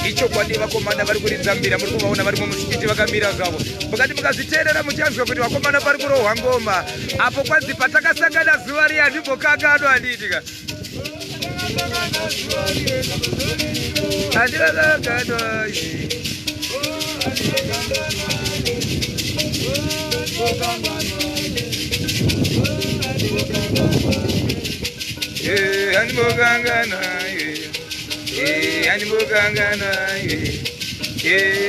icho kwadi vakomana vari kuridza mbira muri kuvaona vari mumusikiti vakamira zvavo mukati mukazviteerera muchanzwa kuti vakomana vari kurohwa ngoma apo kwanzi patakasangana zuva riya ndimbokanganwa handitika handikakanganwa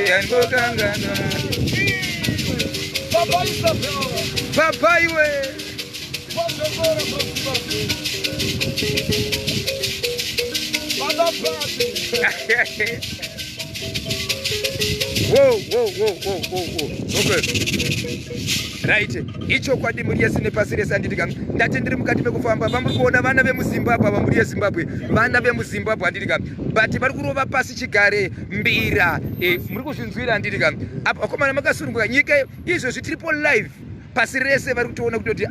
handimbokanganwa Papa iwe Whoa. Okay. Right. Icho kwadi muri yesine pasi rese anditika ndati ndiri mukati mekufamba vamuri kuona vana vemuZimbabwe vamuri yeZimbabwe vana vemuZimbabwe anditika but vari kurova pasi chigare mbira muri kuzvinzwira anditika apa vakomana makasununguka nyika izvozvi tiripo live pasi rese vari kutoona kutoti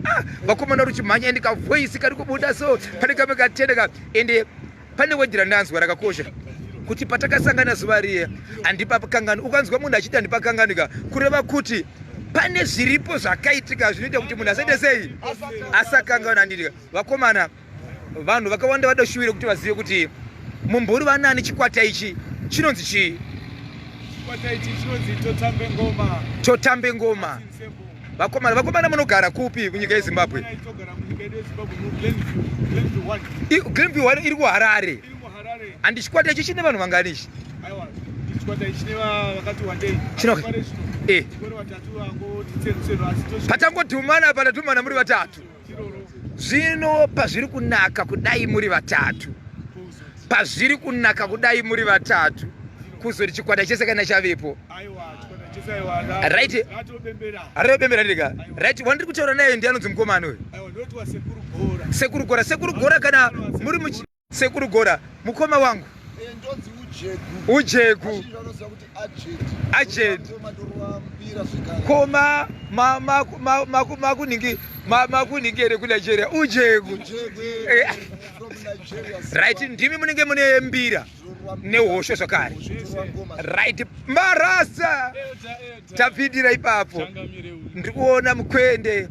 vakomana vari chimhanya indika voice kari kubuda so pane kamwe katendeka ende pane wedhira ndanzwa rakakosha kuti patakasangana zuva riye handipakangani ukanzwa munhu achiti handipakanganika kureva kuti pane zviripo zvakaitika zvinoita kuti munhu asaite sei asakangana handitika vakomana vanhu vakawanda vada shuwire kuti vazive kuti mumburi vanani chikwata ichi chinonzi chii chikwata ichi chinonzi totambe ngoma vakomana munogara kupi kunyika yeZimbabwe Glenview 1 iri kuHarare handi chikwata ichi chine vanhu vanganishi patangodhumana patadhumana muri vatatu zvino pazviri kunaka kudai muri vatatu kuzoti chikwata chese kana chavepo right arobembera ndika right wandiri kutaura naye ndi anonzi mukomana uyu sekuru gora kana muri sekuru gora mukoma wangu ujeku agent koma makuningi ere kuNigeria ujeku right ndimi munenge mune mbira nehosho zvakare right marasa tapindira ipapo ndikuona mukwende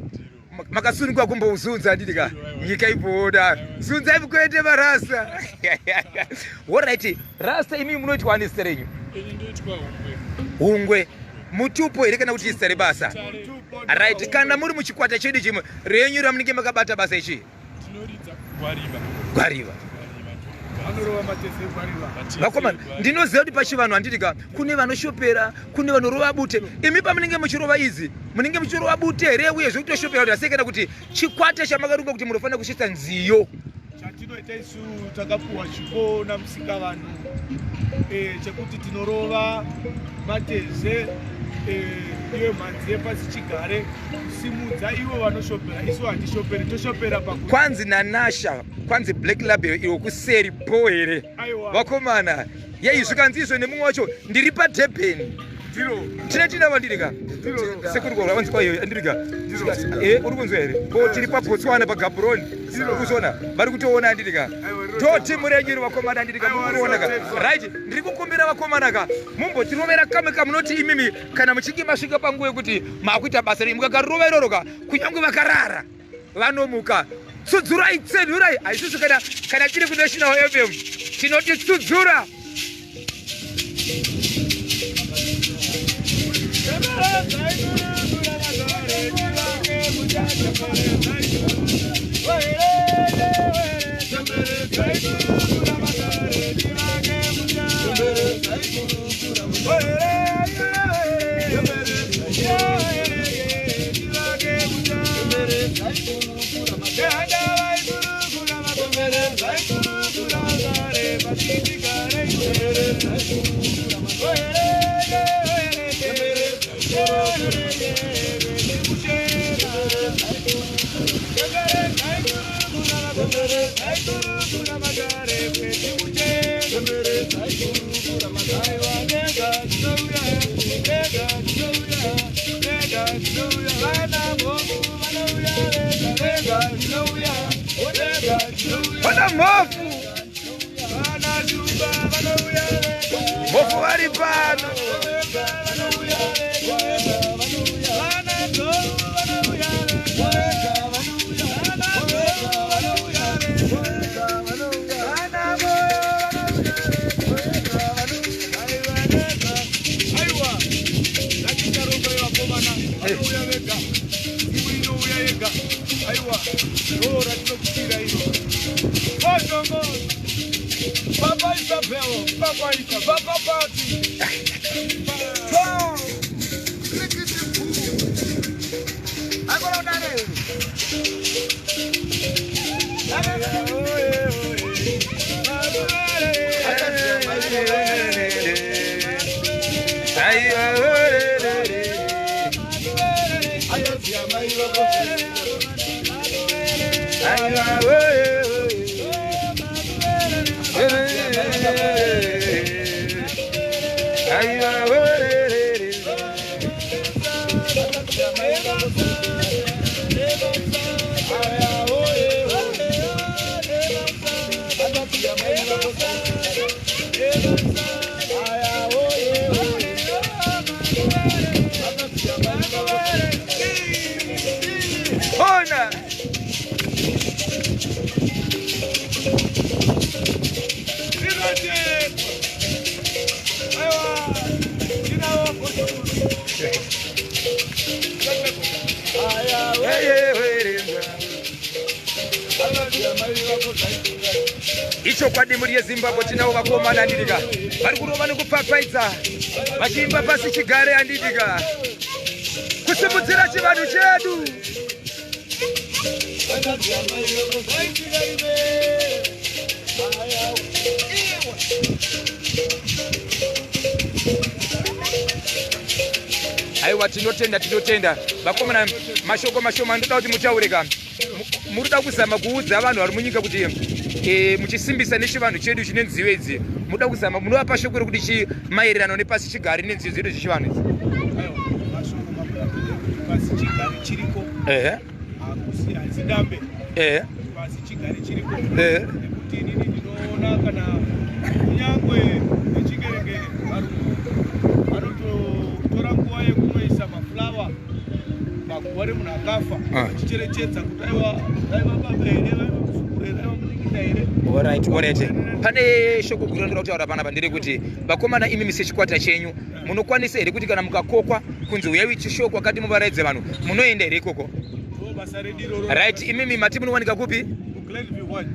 makasununguka kumbouzunza nditika nyika iboda zunzai mukwende marasa alright rasta imi munoitwa anisita renyu hungwe mutupo here kana kuti isita rebasa right kana muri muchikwata chedu chimwe renyu ramunenge makabata basa ichi gwariva vakomana ndinoziva kuti pachivanhu handitika kune vanoshopera kune vanorova bute imi pamunenge muchirova izi munenge muchirova bute here uyezve kutoshopera kuti asekana kuti chikwata chamakarunga kuti munofanira kushisa nziyo chatinoita isu takapuwa chipo namusikavanhu chekuti tinorova mateze iyo mhanzi yepasi chigare kusimudza ivo vanoshopera isu hatishoperi toshopera kwanzi nanasha kwanzi black label iwo kuseri po here vakomana yaizvikanzi izvo nemumwe wacho ndiri paDurban tina vandirika sekurikora vanzi kwayo andirika uri kunzwa here ko tiri paBotswana paGaborone kuzona vari kutoona andirika toti murenyeri vakomana andirika mukuonaka right ndiri kukumbira vakomanaka mumbotirovera kamwe kamunoti imimi kana muchinge masvika panguva yekuti makuita basa rei mukakarova iroroka kunyange vakarara vanomuka tsudzurai tsenurai haisusu kana tiri kuNational FM tinoti tsudzura Nega, mofu mofu vari pano Papa Isabel, Papa Isabel, Papa Party. icho kwadimuri yeZimbabwe tinavo vakomana andidika vari kurova nekupfapfaidza vachiimba pasi chigare andidika kusimudzira chivanhu chedu. Aiwa tinotenda vakomana mashoko mashoma ndoda kuti mutaurika murida kuzama kuudza vanhu vari munyika kuti muchisimbisa nechivanhu chedu chine nziyo idzi muda kuzama munovapa shoko rekuti maererano nepasi chigare nenziyo dzedu zvechivanhu idzi. Pasi chigare chiriko hazidambe pasi chigare chiriko nekuti inini ndinoona kana kunyangwe nechigeregere vanotora nguva yekunoisa mafulawa paguva remunhu akafa vachicherechedza kuti aiva baba here vaiva muzukuru here vaiva munyikita here. Alright. Pane shoko guru ndinoda kutaura panapa nderekuti vakomana imi mise chikwata chenyu munokwanisa here kuti kana mukakokwa kunzi uyai chishoko akati muvaraidze vanhu munoenda here ikoko? Right, imimi mati munowanika kupi?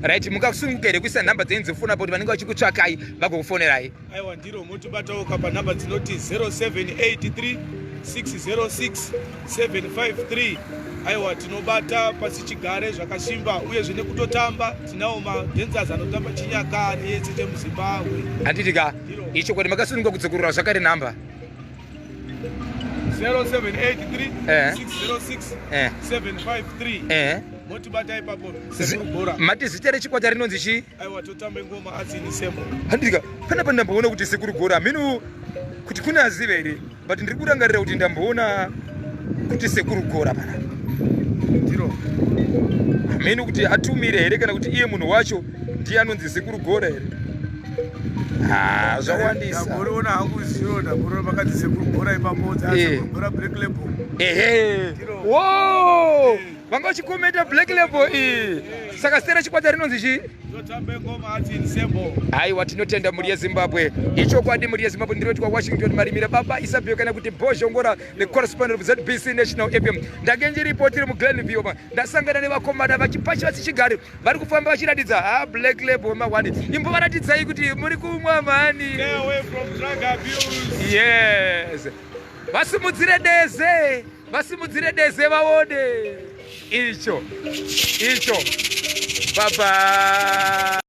Right, mukasunguka here kuisa nhamba dzenzifuna kuti vanenge vachikutsvakai vagokufonerai? Aiwa ndiro motibatauka panhamba dzinoti 0783 606 753. Aiwa tinobata pasi chigare zvakasimba uyezve nekutotamba tinawo madhenzazi anotamba chinyakare yese chemuZimbabwe. Andidika icho kuti makasununga kutsekurura zvakare nhamba 0783 606 753. Motibata ipapo sekuru mati zita rechikwata rinonzi chi? Aiwa totambe ngoma Atsini Sembo. Andidika panapa ndamboona kuti sekuru gora minu kuti kuna aziva here but ndiri kurangarira kuti ndamboona kuti sekuru gora panapa ndiro minu kuti atumire here kana kuti iye munhu wacho ndiye anonzi sekuru gora here? Zvawandisa. Ndamboriona hangu ziro ndamboriona vakati sekuru gora ipapo sekuru gora Black Label. Wow! Vanga vachikomenta Black Label iyi. Saka zita rechikwata rinonzi chi? Totambe ngoma Atsini Sembo. Aiwa tinotenda muri yeZimbabwe. Ichokwadi muri yeZimbabwe ndiroti kwaWashington marimira baba Isabel kana kuti Bozhongora the correspondent of ZBC National FM. Ndagenje report iri muGlenview ndasangana nevakomana vachipachi vasichigari vari kufamba vachiratidza Black Label mawani. Imbo varatidzai kuti muri kumwa mani. Stay away from drug abuse. Yes. Vasimudzire deze vaone. Icho. Baba.